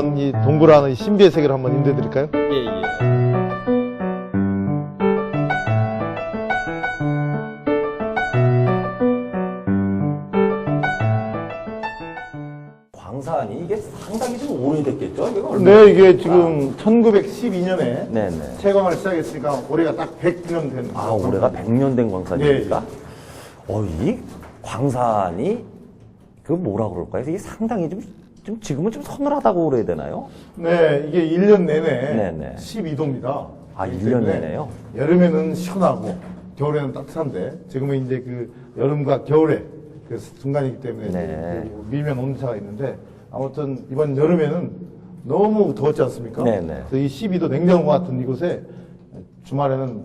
한번 이 동굴 안의 신비의 세계를 한번 인도해 드릴까요? 예, 예. 광산이 이게 상당히 좀 오래됐겠죠? 이게 얼마나 네, 이게 지금 1912년에 네네. 채광을 시작했으니까 올해가 딱 100년 된. 아, 올해가 100년 된 광산입니까? 이 광산이 그 뭐라 그럴까요? 이게 상당히 좀 지금은 좀 서늘하다고 그래야 되나요? 네, 이게 1년 내내 네네. 12도입니다. 아, 1년 내내요? 여름에는 시원하고 겨울에는 따뜻한데 지금은 이제 그 여름과 겨울에 그 중간이기 때문에 네. 그 미면 온도차가 있는데 아무튼 이번 여름에는 너무 더웠지 않습니까? 네네. 그래서 이 12도 냉장고 같은 이곳에 주말에는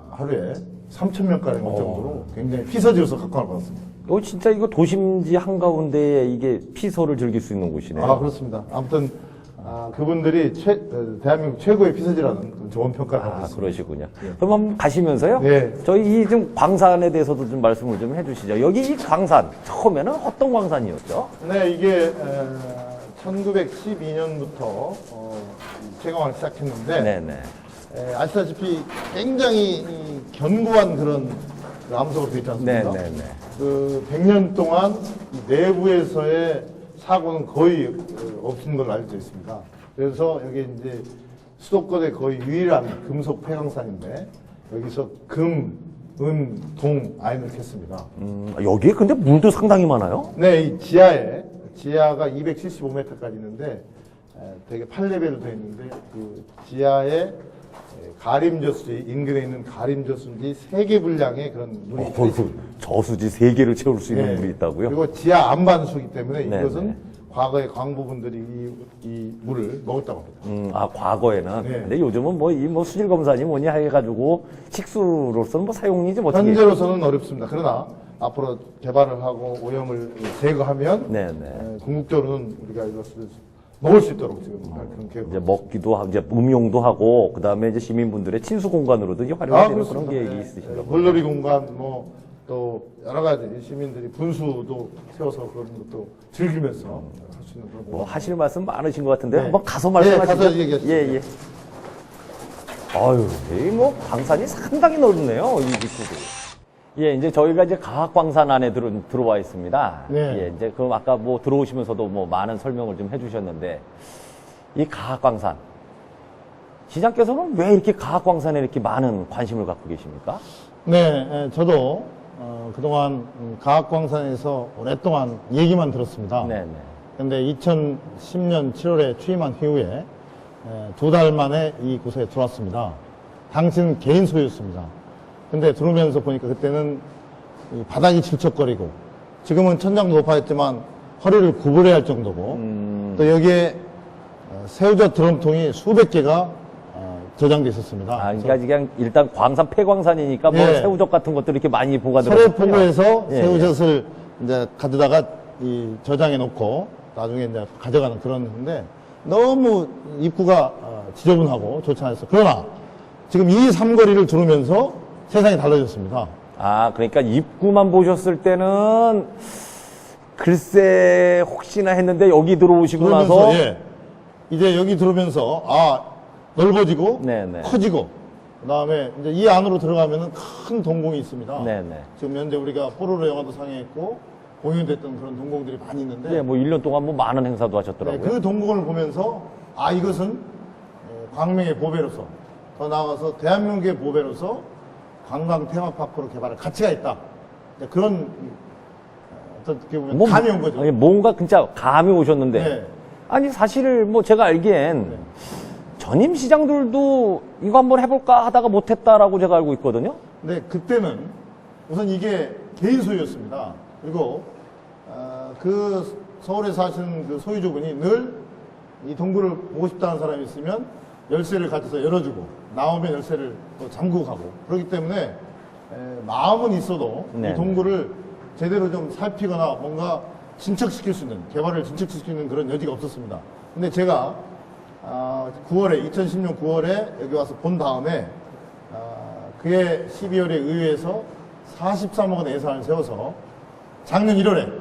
하루에 3,000명가량 올 정도로 굉장히 피서지로서 각광을 받았습니다. 진짜 이거 도심지 한가운데에 이게 피서를 즐길 수 있는 곳이네요. 아, 그렇습니다. 아무튼 그분들이 대한민국 최고의 피서지라는 좋은 평가를 받고 있습니다. 그러시군요. 그럼 한번 가시면서요. 네. 저희 이 좀 광산에 대해서도 좀 말씀을 좀 해주시죠. 여기 이 광산 처음에는 어떤 광산이었죠? 네, 이게 1912년부터 채광을 시작했는데 네네. 아시다시피 굉장히 이 견고한 그런 그 암석으로 되어 있지 않습니까? 네네네. 그 100년 동안 이 내부에서의 사고는 거의 없은 걸로 알려져 있습니다. 그래서 여기 이제 수도권의 거의 유일한 금속 폐광산인데 여기서 금, 은, 동, 아연을 캤습니다. 여기에 근데 물도 상당히 많아요? 네, 이 지하가 275m까지 있는데 되게 8레벨로 되어 있는데 그 지하에 가림저수지, 인근에 있는 가림저수지 3개 분량의 그런 물이 있습니다. 저수지 3개를 채울 수 있는 네. 물이 있다고요? 그리고 지하 안반수이기 때문에 네, 이것은 네. 과거의 광부분들이 이 물을 먹었다고 합니다. 과거에는. 네. 근데 요즘은 이 수질 검사니 뭐니 해가지고 식수로서는 뭐 사용이지 뭐 어떻게. 현재로서는 어렵습니다. 그러나 앞으로 개발을 하고 오염을 제거하면 네네. 궁극적으로는 우리가 이것을 먹을 수 있도록 지금 그런 계획. 이제 먹기도 하고, 이제 음용도 하고, 그 다음에 이제 시민분들의 친수 공간으로도 이제 활용되는 그런 계획이 있으신가 보요. 물놀이 공간 또 여러 가지 시민들이 분수도 세워서 그런 것도 즐기면서 할 수 있는 그런 뭐 하실 말씀 많으신 것 같은데 네. 한번 가서 말씀하시죠. 가서 얘기하시죠. 예, 예. 아유, 이 뭐 광산이 상당히 넓네요, 이 입구도. 예, 이제 저희가 이제 가학광산 안에 들어와 있습니다. 네. 예, 이제 그 아까 뭐 들어오시면서도 뭐 많은 설명을 좀 해주셨는데 이 가학광산 시장께서는 왜 이렇게 가학광산에 이렇게 많은 관심을 갖고 계십니까? 네, 저도 그동안 가학광산에서 오랫동안 얘기만 들었습니다. 네네. 근데 2010년 7월에 취임한 이후에 2달 만에 이곳에 들어왔습니다. 당시는 개인 소유였습니다. 근데 들어오면서 보니까 그때는 이 바닥이 질척거리고 지금은 천장도 높아졌지만 허리를 구부려야 할 정도고 또 여기에 새우젓 드럼통이 수백 개가 저장돼 있었습니다. 그러니까 그냥 일단 광산 폐광산이니까 뭐 예. 새우젓 같은 것들이 이렇게 많이 보관되어 서래 포구에서 예, 새우젓을 이제 가져다가 이 저장해 놓고 나중에 이제 가져가는 그런 건데 너무 입구가 지저분하고 좋지 않았어요. 그러나 지금 이 삼거리를 들으면서 세상이 달라졌습니다. 그러니까 입구만 보셨을 때는 글쎄 혹시나 했는데 여기 들어오시고 나서 예. 이제 여기 들어오면서 넓어지고 네네. 커지고 그다음에 이제 이 안으로 들어가면은 큰 동공이 있습니다. 네네. 지금 현재 우리가 포로로 영화도 상영했고 공연됐던 그런 동공들이 많이 있는데 예, 뭐 1년 동안 뭐 많은 행사도 하셨더라고요. 네, 그 동공을 보면서 이것은 광명의 보배로서 더 나아가서 대한민국의 보배로서 관광 테마파크로 개발할 가치가 있다. 그런 어떻게 보면 감이 온 거죠. 아니, 뭔가 진짜 감이 오셨는데 네. 아니 사실 뭐 제가 알기엔 전임 시장들도 이거 한번 해볼까 하다가 못했다라고 제가 알고 있거든요. 근데 그때는 우선 이게 개인 소유였습니다. 그리고 그 서울에 사시는 그 소유주분이 늘 이 동굴을 보고 싶다는 사람이 있으면 열쇠를 가져서 열어주고 나오면 열쇠를 또 잠그고 가고 그렇기 때문에 마음은 있어도 네. 이 동굴을 제대로 좀 살피거나 뭔가 진척시킬 수 있는 개발을 진척시킬 수 있는 그런 여지가 없었습니다. 근데 제가 2010년 9월에 여기 와서 본 다음에 그해 12월에 의회에서 43억 원 예산을 세워서 작년 1월에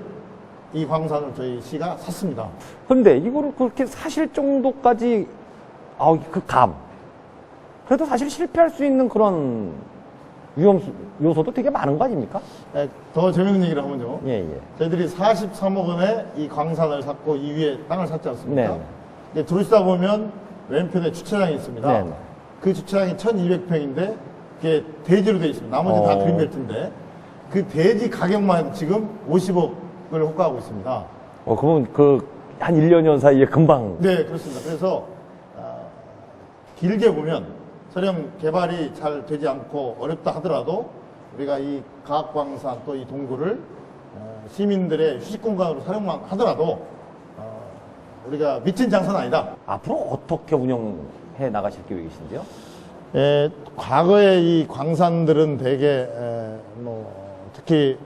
이 광산을 저희 시가 샀습니다. 근데 이거를 그렇게 사실 정도까지, 그 감. 그래도 사실 실패할 수 있는 그런 위험 요소도 되게 많은 거 아닙니까? 더 재밌는 얘기를 하면요. 예. 저희들이 43억 원에 이 광산을 샀고 이 위에 땅을 샀지 않습니까? 네네. 근데 들어오시다 보면 왼편에 주차장이 있습니다. 네네. 그 주차장이 1200평인데 그게 대지로 되어 있습니다. 나머지 다 그린벨트인데 그 대지 가격만 해도 지금 50억을 호가하고 있습니다. 그러면 한 1, 2년 사이에 금방. 네, 그렇습니다. 그래서 길게 보면 설령 개발이 잘 되지 않고 어렵다 하더라도 우리가 이 가학광산 또 이 동굴을 시민들의 휴식 공간으로 사용만 하더라도 우리가 미친 장사는 아니다. 앞으로 어떻게 운영해 나가실 계획이신데요? 과거에 이 광산들은 대개 특히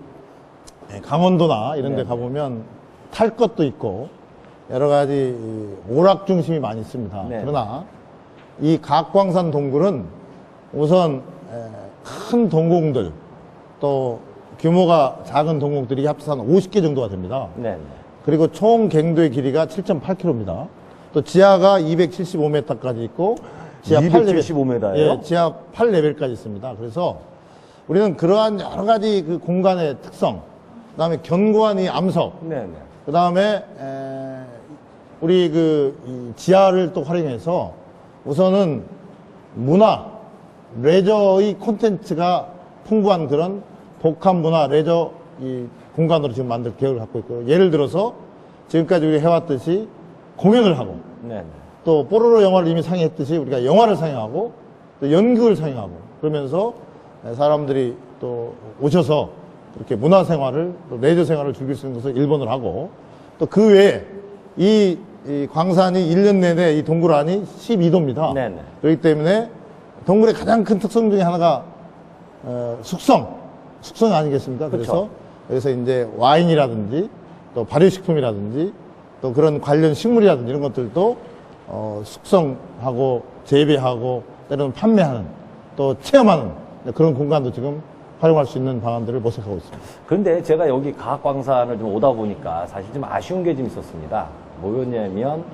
강원도나 이런 데 네. 가보면 탈 것도 있고 여러 가지 오락 중심이 많이 있습니다. 네. 그러나 이 가학광산 동굴은 우선 큰 동궁들 또 규모가 작은 동궁들이 합쳐서 한 50개 정도가 됩니다. 네. 그리고 총 갱도의 길이가 7.8km입니다. 또 지하가 275m까지 있고 지하 275m 예요? 예, 지하 8레벨까지 있습니다. 그래서 우리는 그러한 여러 가지 그 공간의 특성, 그다음에 견고한 이 암석, 네. 그다음에 우리 이 지하를 또 활용해서 우선은 문화, 레저의 콘텐츠가 풍부한 그런 복합 문화, 레저 이 공간으로 지금 만들 계획을 갖고 있고요. 예를 들어서 지금까지 우리가 해왔듯이 공연을 하고 네. 또 뽀로로 영화를 이미 상영했듯이 우리가 영화를 상영하고 또 연극을 상영하고 그러면서 사람들이 또 오셔서 그렇게 문화생활을 또 레저 생활을 즐길 수 있는 것을 일본을 하고 또 그 외에 이 광산이 1년 내내 이 동굴 안이 12도입니다. 네네. 그렇기 때문에 동굴의 가장 큰 특성 중에 하나가 숙성 아니겠습니까? 그쵸. 그래서 이제 와인이라든지 또 발효식품이라든지 또 그런 관련 식물이라든지 이런 것들도 숙성하고 재배하고 때로는 판매하는 또 체험하는 그런 공간도 지금 활용할 수 있는 방안들을 모색하고 있습니다. 그런데 제가 여기 가학광산을 좀 오다 보니까 사실 좀 아쉬운 게 좀 있었습니다. 뭐였냐면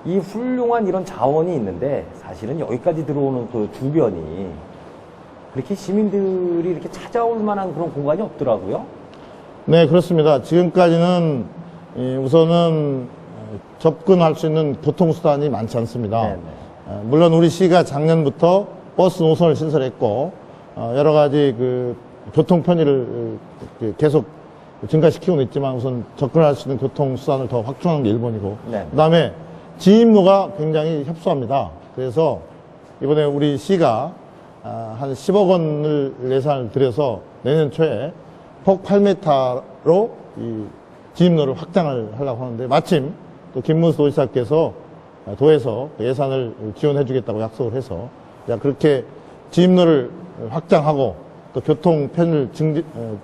이 훌륭한 이런 자원이 있는데 사실은 여기까지 들어오는 그 주변이 그렇게 시민들이 이렇게 찾아올 만한 그런 공간이 없더라고요. 네, 그렇습니다. 지금까지는 우선은 접근할 수 있는 교통수단이 많지 않습니다. 네네. 물론 우리 시가 작년부터 버스 노선을 신설했고 여러 가지 그 교통 편의를 계속 증가시키고는 있지만 우선 접근할 수 있는 교통수단을 더 확충하는 게 일본이고 네. 그다음에 지입로가 굉장히 협소합니다. 그래서 이번에 우리 시가 한 10억 원을 예산을 들여서 내년 초에 폭 8m로 이 지입로를 확장을 하려고 하는데 마침 또 김문수 도지사께서 도에서 예산을 지원해 주겠다고 약속을 해서 그렇게 지입로를 확장하고 또 교통 편을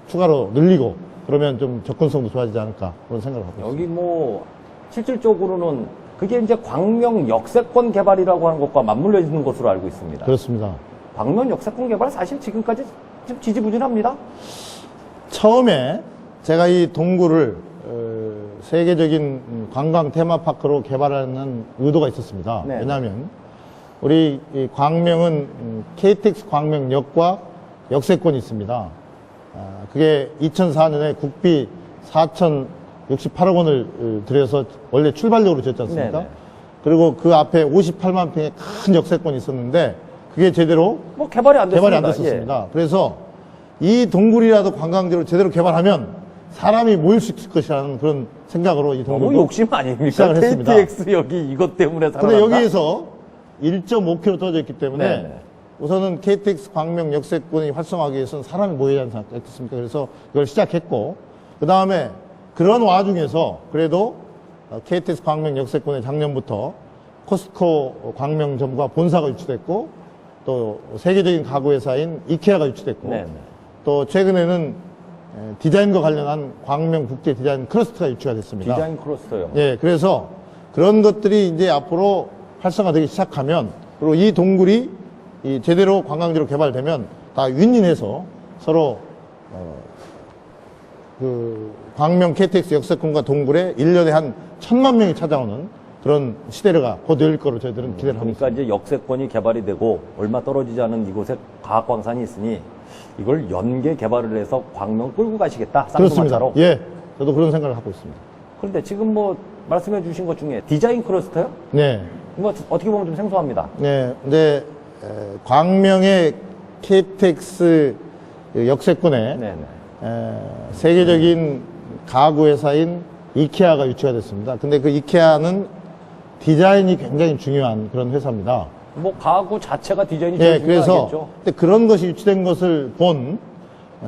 추가로 늘리고 그러면 좀 접근성도 좋아지지 않을까 그런 생각을 하고 있습니다. 여기 뭐 실질적으로는 그게 이제 광명 역세권 개발이라고 하는 것과 맞물려 있는 것으로 알고 있습니다. 그렇습니다. 광명 역세권 개발 사실 지금까지 좀 지지부진합니다. 처음에 제가 이 동굴을 세계적인 관광 테마파크로 개발하는 의도가 있었습니다. 네. 왜냐하면 우리 이 광명은 KTX 광명역과 역세권이 있습니다. 그게 2004년에 국비 4,068억 원을 들여서 원래 출발력으로 지었지 않습니까? 네네. 그리고 그 앞에 58만 평의 큰 역세권이 있었는데 그게 제대로 뭐 개발이 안 됐습니다. 개발이 안 됐었습니다. 그래서 이 동굴이라도 관광지로 제대로 개발하면 사람이 모일 수 있을 것이라는 그런 생각으로 이 너무 동굴도 욕심 아닙니까? 시작을 했습니다. KTX 여기 이것 때문에 살아난다. 근데 여기에서 1.5km 떨어져 있기 때문에 네네. 우선은 KTX 광명 역세권이 활성화하기 위해서는 사람이 모여야 하지 않겠습니까? 그래서 이걸 시작했고 그 다음에 그런 와중에서 그래도 KTX 광명 역세권에 작년부터 코스트코 광명점과 본사가 유치됐고 또 세계적인 가구 회사인 이케아가 유치됐고 네네. 또 최근에는 디자인과 관련한 광명 국제 디자인 클러스터가 유치가 됐습니다. 디자인 크로스터요. 예, 그래서 그런 것들이 이제 앞으로 활성화되기 시작하면 그리고 이 동굴이 이 제대로 관광지로 개발되면 다 윈윈해서 서로 그 광명 KTX 역세권과 동굴에 1년에 한 1,000만 명이 찾아오는 그런 시대가 곧 열 거로 저희들은 기대를 하고 그러니까 있습니다. 이제 역세권이 개발이 되고 얼마 떨어지지 않은 이곳에 과학광산이 있으니 이걸 연계 개발을 해서 광명 끌고 가시겠다. 그렇습니다. 쌍두마차로. 예, 저도 그런 생각을 하고 있습니다. 그런데 지금 뭐 말씀해 주신 것 중에 디자인 클러스터요? 네, 뭐 어떻게 보면 좀 생소합니다. 네, 근데 광명의 KTX 역세권에 네네. 세계적인 가구 회사인 이케아가 유치가 됐습니다. 근데 그 이케아는 디자인이 굉장히 중요한 그런 회사입니다. 뭐 가구 자체가 디자인이 제일 예, 그래서 중요하겠죠. 근데 그런 것이 유치된 것을 본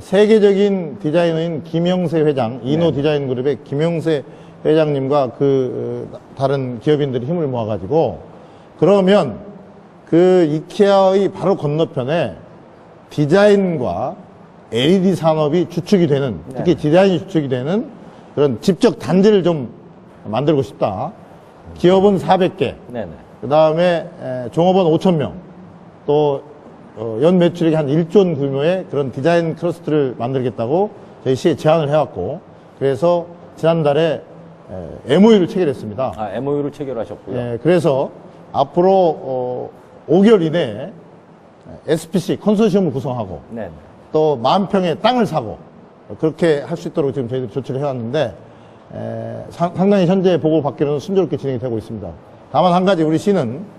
세계적인 디자이너인 김영세 회장, 이노 디자인 그룹의 김영세 회장님과 그 다른 기업인들이 힘을 모아가지고 그러면 그 이케아의 바로 건너편에 디자인과 LED 산업이 주축이 되는, 특히 디자인이 주축이 되는 그런 집적 단지를 좀 만들고 싶다. 기업은 400개, 네네. 그 다음에 종업원 5,000명, 또 연 매출액이 한 1조 원 규모의 그런 디자인 클러스터를 만들겠다고 저희 시에 제안을 해왔고, 그래서 지난달에 MOU를 체결했습니다. 아, MOU를 체결하셨고요. 예, 그래서 앞으로 5개월 이내에 SPC 컨소시엄을 구성하고 네네. 또 10,000평의 땅을 사고 그렇게 할 수 있도록 지금 저희들이 조치를 해왔는데 상당히 현재 보고 받기로는 순조롭게 진행이 되고 있습니다. 다만 한 가지 우리 시는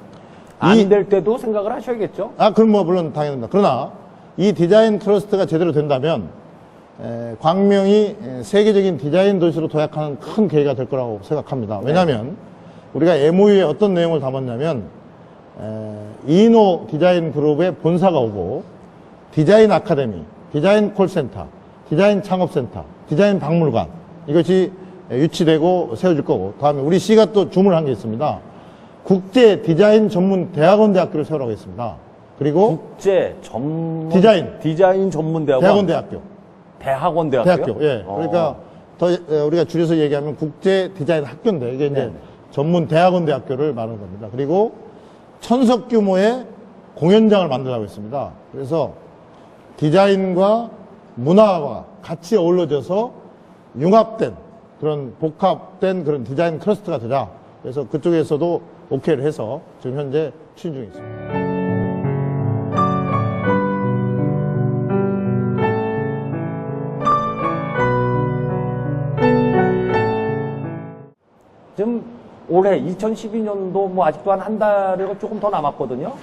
안 될 때도 생각을 하셔야겠죠. 그럼 뭐 물론 당연합니다. 그러나 이 디자인 클러스터가 제대로 된다면 광명이 세계적인 디자인 도시로 도약하는 큰 계기가 될 거라고 생각합니다. 왜냐하면 우리가 MOU에 어떤 내용을 담았냐면 이노 디자인 그룹의 본사가 오고 디자인 아카데미, 디자인 콜센터, 디자인 창업센터, 디자인 박물관 이것이 유치되고 세워질 거고 다음에 우리 시가 또 주문을 한 게 있습니다. 국제 디자인 전문 대학원 대학교를 세우라고 했습니다. 그리고 국제 전문 디자인 전문 대학원. 대학원 대학교. 대학원 대학교요? 대학교. 예. 그러니까 더 우리가 줄여서 얘기하면 국제 디자인 학교인데 이게 이제 네네. 전문 대학원 대학교를 말하는 겁니다. 그리고 1,000석 규모의 공연장을 만들라고 했습니다. 그래서 디자인과 문화와 같이 어우러져서 융합된 그런 복합된 그런 디자인 클러스터가 되자. 그래서 그쪽에서도 오케이를 해서 지금 현재 추진 중에 있습니다. 지금 올해 2012년도 뭐 아직도 한 달이 조금 더 남았거든요.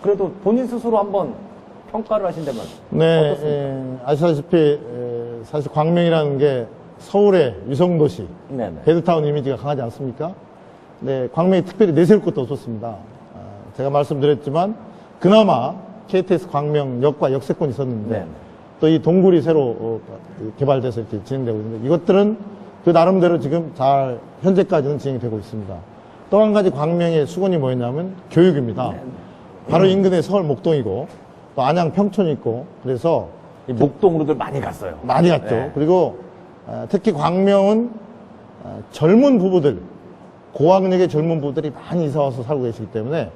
그래도 본인 스스로 한번 평가를 하신다면 네, 어떻습니까? 아시다시피 사실 광명이라는 게 서울의 유성도시, 네네. 베드타운 이미지가 강하지 않습니까? 네, 광명이 특별히 내세울 것도 없었습니다. 제가 말씀드렸지만 그나마 KTX 광명역과 역세권이 있었는데 네네. 또 이 동굴이 새로 개발돼서 이렇게 진행되고 있는데 이것들은 그 나름대로 지금 잘 현재까지는 진행이 되고 있습니다. 또 한 가지 광명의 수건이 뭐였냐면 교육입니다. 바로 인근에 서울 목동이고 또 안양 평촌이 있고 그래서 이 목동으로들 많이 갔어요. 많이 갔죠. 네. 그리고 특히 광명은 젊은 부부들, 고학력의 젊은 부부들이 많이 이사 와서 살고 계시기 때문에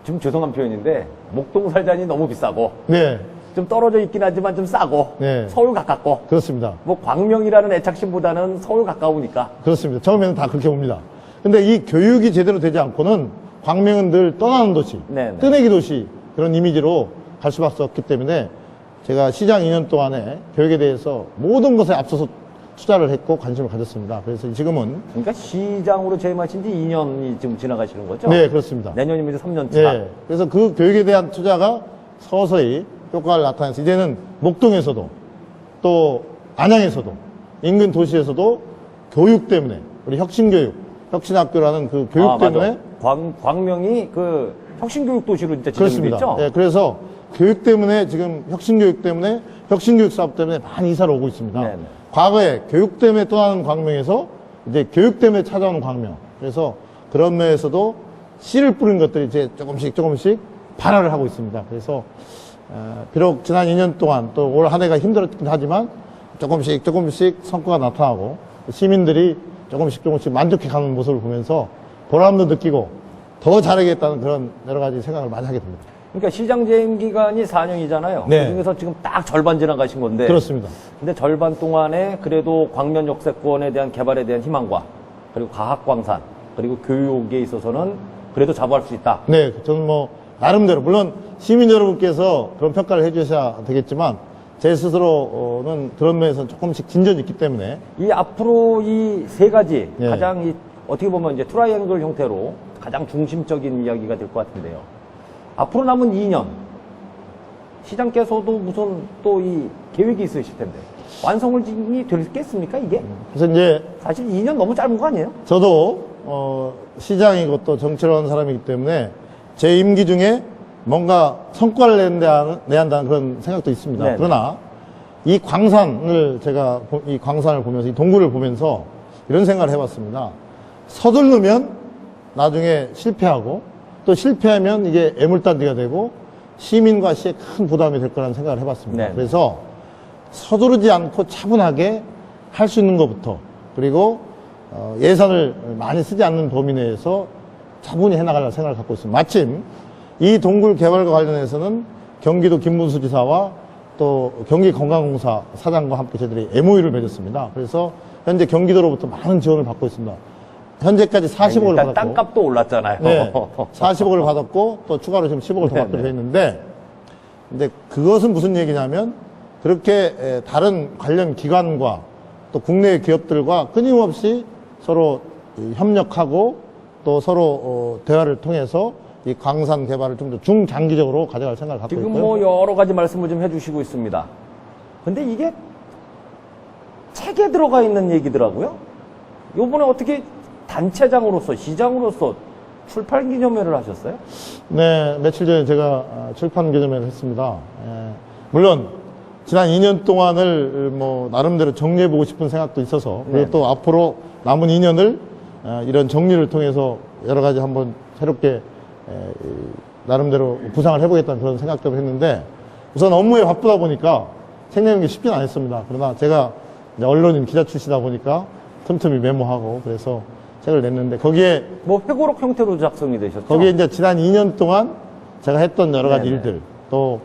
지금 죄송한 표현인데 목동 살자니 너무 비싸고 네, 좀 떨어져 있긴 하지만 좀 싸고 네. 서울 가깝고 그렇습니다. 뭐 광명이라는 애착심보다는 서울 가까우니까 그렇습니다. 처음에는 다 그렇게 봅니다. 근데 이 교육이 제대로 되지 않고는 광명은 늘 떠나는 도시, 네네. 뜨내기 도시 그런 이미지로 갈 수밖에 없기 때문에 제가 시장 2년 동안에 교육에 대해서 모든 것에 앞서서 투자를 했고 관심을 가졌습니다. 그래서 지금은 그러니까 시장으로 재임하신 지 2년이 지금 지나가시는 거죠? 네, 그렇습니다. 내년이면 이제 3년 차. 네, 그래서 그 교육에 대한 투자가 서서히 효과를 나타내서 이제는 목동에서도 또 안양에서도 인근 도시에서도 교육 때문에 우리 혁신교육, 혁신학교라는 그 교육 때문에 맞아. 광명이 그 혁신교육 도시로 진짜 지정돼 그렇습니다. 있죠? 예, 그래서 교육 때문에 지금 혁신교육 때문에 혁신교육 사업 때문에 많이 이사를 오고 있습니다. 네네. 과거에 교육 때문에 떠나는 광명에서 이제 교육 때문에 찾아오는 광명. 그래서 그런 면에서도 씨를 뿌린 것들이 이제 조금씩 발화를 하고 있습니다. 그래서 비록 지난 2년 동안 또 올 한 해가 힘들었긴 하지만 조금씩 성과가 나타나고 시민들이 조금씩 만족해가는 모습을 보면서 보람도 느끼고 더 잘하겠다는 그런 여러 가지 생각을 많이 하게 됩니다. 그러니까 시장 재임 기간이 4년이잖아요. 네. 그중에서 지금 딱 절반 지나가신 건데. 그렇습니다. 근데 절반 동안에 그래도 광면 역세권에 대한 개발에 대한 희망과 그리고 과학광산 그리고 교육에 있어서는 그래도 자부할 수 있다. 네, 저는 뭐 나름대로 물론 시민 여러분께서 그런 평가를 해주셔야 되겠지만 제 스스로는 그런 면에서 조금씩 진전이 있기 때문에 이 앞으로 이 세 가지 예. 가장 어떻게 보면 이제 트라이앵글 형태로 가장 중심적인 이야기가 될 것 같은데요. 앞으로 남은 2년 시장께서도 무슨 또 이 계획이 있으실 텐데 완성을 되겠습니까 이게? 그래서 이제 사실 2년 너무 짧은 거 아니에요? 저도 시장이고 또 정치를 하는 사람이기 때문에 제 임기 중에 뭔가 성과를 내야 한다는 그런 생각도 있습니다. 네네. 그러나 이 광산을 제가 이 광산을 보면서 이 동굴을 보면서 이런 생각을 해봤습니다. 서두르면 나중에 실패하고 또 실패하면 이게 애물단지가 되고 시민과 시에 큰 부담이 될 거라는 생각을 해봤습니다. 네네. 그래서 서두르지 않고 차분하게 할 수 있는 것부터 그리고 예산을 많이 쓰지 않는 범위 내에서 차분히 해나가려는 생각을 갖고 있습니다. 마침 이 동굴 개발과 관련해서는 경기도 김문수 지사와 또 경기건강공사 사장과 함께 저희들이 MOU를 맺었습니다. 그래서 현재 경기도로부터 많은 지원을 받고 있습니다. 현재까지 40억을 일단 받았고 땅값도 올랐잖아요. 네, 40억을 받았고 또 추가로 지금 10억을 더 받기로 했는데 근데 그것은 무슨 얘기냐면 그렇게 다른 관련 기관과 또 국내 기업들과 끊임없이 서로 협력하고 또 서로 대화를 통해서 이 광산 개발을 좀 더 중장기적으로 가져갈 생각을 갖고 지금 있고요. 뭐 여러 가지 말씀을 좀 해주시고 있습니다. 근데 이게 책에 들어가 있는 얘기더라고요. 요번에 어떻게 단체장으로서 시장으로서 출판 기념회를 하셨어요? 네, 며칠 전에 제가 출판 기념회를 했습니다. 물론 지난 2년 동안을 뭐 나름대로 정리해보고 싶은 생각도 있어서 그리고 네. 또 앞으로 남은 2년을 이런 정리를 통해서 여러 가지 한번 새롭게 나름대로 구상을 해보겠다는 그런 생각들을 했는데 우선 업무에 바쁘다 보니까 책 내는 게 쉽지는 않았습니다. 그러나 제가 이제 언론인 기자 출시다 보니까 틈틈이 메모하고 그래서 책을 냈는데 거기에 뭐 회고록 형태로 작성이 되셨죠? 거기에 이제 지난 2년 동안 제가 했던 여러 가지 네네. 일들, 또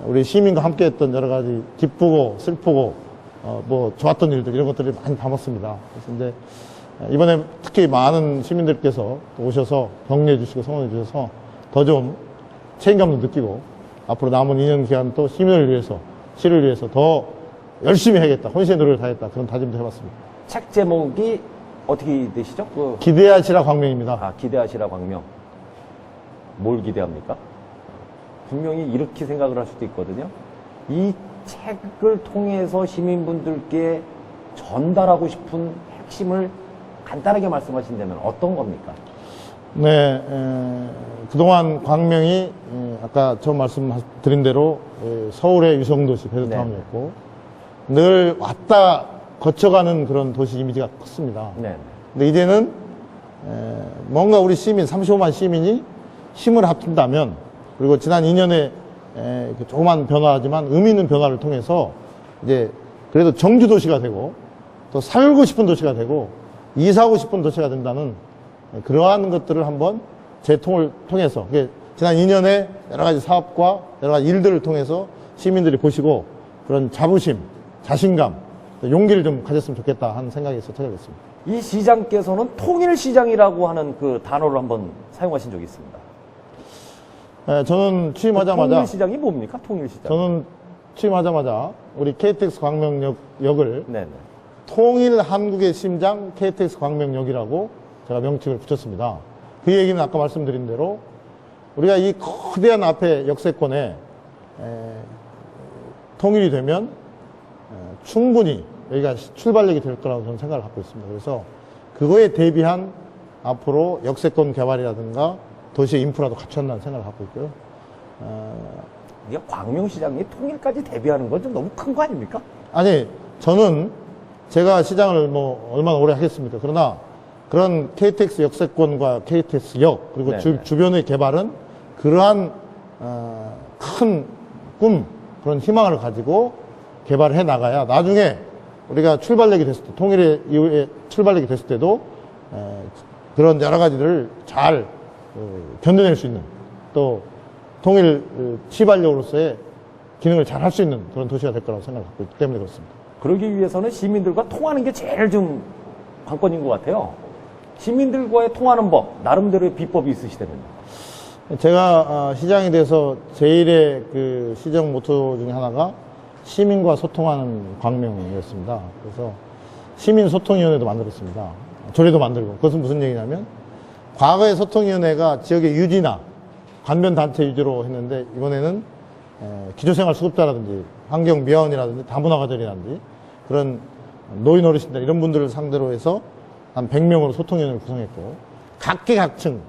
우리 시민과 함께 했던 여러 가지 기쁘고 슬프고, 뭐 좋았던 일들, 이런 것들을 많이 담았습니다. 그래서 이제 이번에 특히 많은 시민들께서 오셔서 격려해 주시고 성원해 주셔서 더 좀 책임감도 느끼고 앞으로 남은 2년 기간 또 시민을 위해서, 시를 위해서 더 열심히 해야겠다, 혼신의 노력을 다하겠다, 그런 다짐도 해봤습니다. 책 제목이 어떻게 되시죠? 기대하시라 광명입니다. 아, 기대하시라 광명. 뭘 기대합니까? 분명히 이렇게 생각을 할 수도 있거든요. 이 책을 통해서 시민분들께 전달하고 싶은 핵심을 간단하게 말씀하신다면 어떤 겁니까? 네, 그동안 광명이 아까 처음 말씀드린 대로 서울의 유성도시 베드타운이었고 늘 왔다 거쳐가는 그런 도시 이미지가 컸습니다. 네. 근데 이제는 뭔가 우리 시민, 35만 시민이 힘을 합친다면 그리고 지난 2년의 조그만 변화지만 의미 있는 변화를 통해서 이제 그래도 정주 도시가 되고 또 살고 싶은 도시가 되고 이사하고 싶은 도시가 된다는 그러한 것들을 한번 재통을 통해서 지난 2년의 여러 가지 사업과 여러 가지 일들을 통해서 시민들이 보시고 그런 자부심, 자신감, 용기를 좀 가졌으면 좋겠다 하는 생각이 있어서 찾아뵙습니다. 이 시장께서는 통일시장이라고 하는 그 단어를 한번 사용하신 적이 있습니다. 저는 취임하자마자 통일시장이 뭡니까? 통일시장. 저는 취임하자마자 우리 KTX 광명역을 네네. 통일 한국의 심장 KTX 광명역이라고 제가 명칭을 붙였습니다. 그 얘기는 아까 말씀드린 대로 우리가 이 거대한 앞에 역세권에 통일이 되면 충분히 여기가 출발력이 될 거라고 저는 생각을 갖고 있습니다. 그래서 그거에 대비한 앞으로 역세권 개발이라든가 도시의 인프라도 갖춰야 한다는 생각을 갖고 있고요. 이게 광명시장이 통일까지 대비하는 건 좀 너무 큰 거 아닙니까? 아니, 저는 제가 시장을 뭐 얼마나 오래 하겠습니까? 그러나 그런 KTX 역세권과 KTX역 그리고 네네. 주변의 개발은 그러한 큰 꿈, 그런 희망을 가지고 개발을 해 나가야 나중에 우리가 출발력이 됐을 때, 통일 이후에 출발력이 됐을 때도 그런 여러 가지를 잘 견뎌낼 수 있는 또 통일 시발력으로서의 기능을 잘 할 수 있는 그런 도시가 될 거라고 생각하고 있기 때문에 그렇습니다. 그러기 위해서는 시민들과 통하는 게 제일 좀 관건인 것 같아요. 시민들과의 통하는 법, 나름대로의 비법이 있으시다면요. 제가 시장이 돼서 제일의 그 시정 모토 중에 하나가 시민과 소통하는 광명이었습니다. 그래서 시민소통위원회도 만들었습니다. 조례도 만들고. 그것은 무슨 얘기냐면 과거의 소통위원회가 지역의 유지나 관변단체 위주로 했는데 이번에는 기초생활수급자라든지 환경미화원이라든지 다문화가정이라든지 그런 노인 어르신들 이런 분들을 상대로 해서 한 100명으로 소통위원회를 구성했고 각계각층을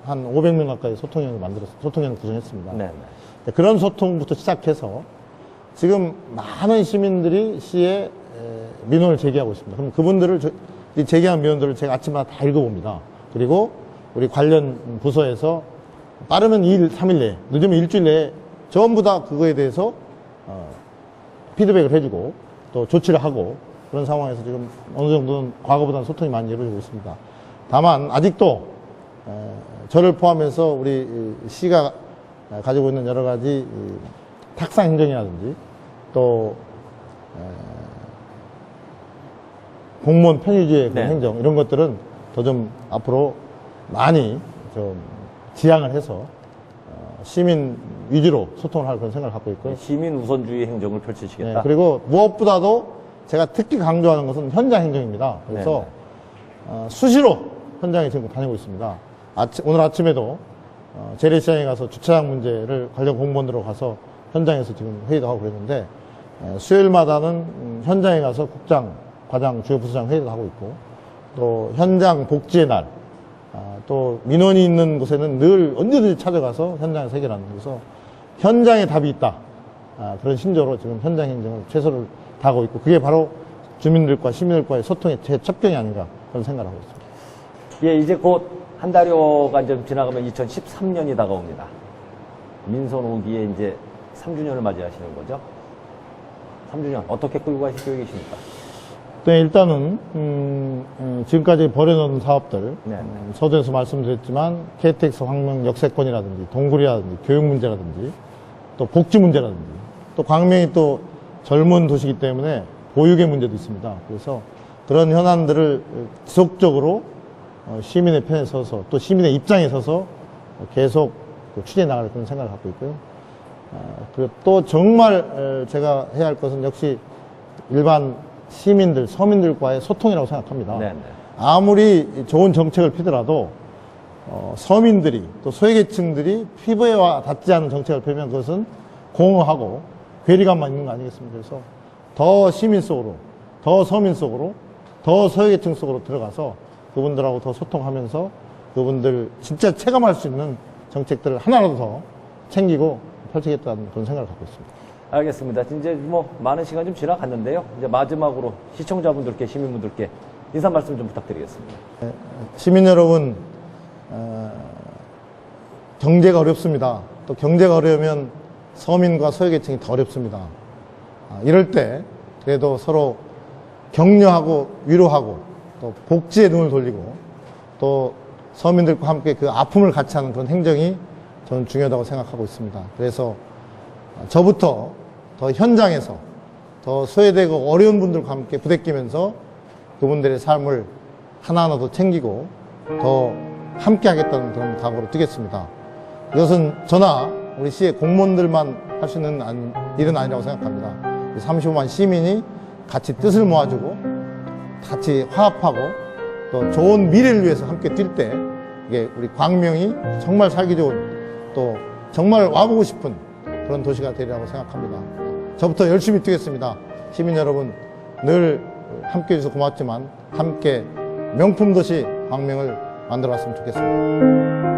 한 500명 가까이 소통위원회를 구성했습니다. 네. 그런 소통부터 시작해서 지금 많은 시민들이 시에 민원을 제기하고 있습니다. 그럼 그분들을 제기한 민원들을 제가 아침마다 다 읽어봅니다. 그리고 우리 관련 부서에서 빠르면 2일, 3일 내에, 늦으면 일주일 내에 전부 다 그거에 대해서 피드백을 해주고 또 조치를 하고 그런 상황에서 지금 어느 정도는 과거보다는 소통이 많이 이루어지고 있습니다. 다만 아직도 저를 포함해서 우리 시가 가지고 있는 여러 가지 탁상 행정이라든지 또 공무원 편의주의 네. 행정 이런 것들은 더 좀 앞으로 많이 좀 지향을 해서 시민 위주로 소통을 할 그런 생각을 갖고 있고요. 시민 우선주의 행정을 펼치시겠다. 네, 그리고 무엇보다도 제가 특히 강조하는 것은 현장 행정입니다. 그래서 수시로 현장에 지금 다니고 있습니다. 오늘 아침에도 재래시장에 가서 주차장 문제를 관련 공무원들로 가서 현장에서 지금 회의도 하고 그랬는데 수요일마다는 현장에 가서 국장, 과장, 주요 부서장 회의도 하고 있고 또 현장 복지의 날, 또 민원이 있는 곳에는 늘 언제든지 찾아가서 현장에서 해결하는 그래서 현장에 답이 있다. 그런 신조로 지금 현장 행정을 최선을 다하고 있고 그게 바로 주민들과 시민들과의 소통의 제 첩경이 아닌가 그런 생각을 하고 있습니다. 예, 이제 곧 한 달여가 좀 지나가면 2013년이 다가옵니다. 민선 5기에 이제 3주년을 맞이하시는 거죠? 3주년 어떻게 끌고 가실 계획이십니까? 네, 일단은 지금까지 벌여놓은 사업들 네. 서두에서 말씀드렸지만 KTX 광명 역세권이라든지 동굴이라든지 교육 문제라든지 또 복지 문제라든지 또 광명이 또 젊은 도시이기 때문에 보육의 문제도 있습니다. 그래서 그런 현안들을 지속적으로 시민의 편에 서서 또 시민의 입장에 서서 계속 추진해 나갈 그런 생각을 갖고 있고요. 그리고 또 정말 제가 해야 할 것은 역시 일반 시민들, 서민들과의 소통이라고 생각합니다. 네. 아무리 좋은 정책을 피더라도 서민들이 또 소외계층들이 피부에 닿지 않은 정책을 펴면 그것은 공허하고 괴리감만 있는 거 아니겠습니까? 그래서 더 시민 속으로, 더 서민 속으로, 더 소외계층 속으로 들어가서 그분들하고 더 소통하면서 그분들 진짜 체감할 수 있는 정책들을 하나라도 더 챙기고 펼치겠다는 그런 생각을 갖고 있습니다. 알겠습니다. 이제 뭐 많은 시간 좀 지나갔는데요. 이제 마지막으로 시청자분들께, 시민분들께 인사 말씀 좀 부탁드리겠습니다. 시민 여러분, 경제가 어렵습니다. 또 경제가 어려우면 서민과 소외계층이 더 어렵습니다. 이럴 때 그래도 서로 격려하고 위로하고 또 복지에 눈을 돌리고 또 서민들과 함께 그 아픔을 같이 하는 그런 행정이 저는 중요하다고 생각하고 있습니다. 그래서 저부터 더 현장에서 더 소외되고 어려운 분들과 함께 부대끼면서 그분들의 삶을 하나하나 더 챙기고 더 함께 하겠다는 그런 각오로 뛰겠습니다. 이것은 저나 우리 시의 공무원들만 할 수 있는 일은 아니라고 생각합니다. 35만 시민이 같이 뜻을 모아주고 같이 화합하고 또 좋은 미래를 위해서 함께 뛸 때 이게 우리 광명이 정말 살기 좋은 또 정말 와보고 싶은 그런 도시가 되리라고 생각합니다. 저부터 열심히 뛰겠습니다. 시민 여러분 늘 함께 해주셔서 고맙지만 함께 명품 도시 광명을 만들어 봤으면 좋겠습니다.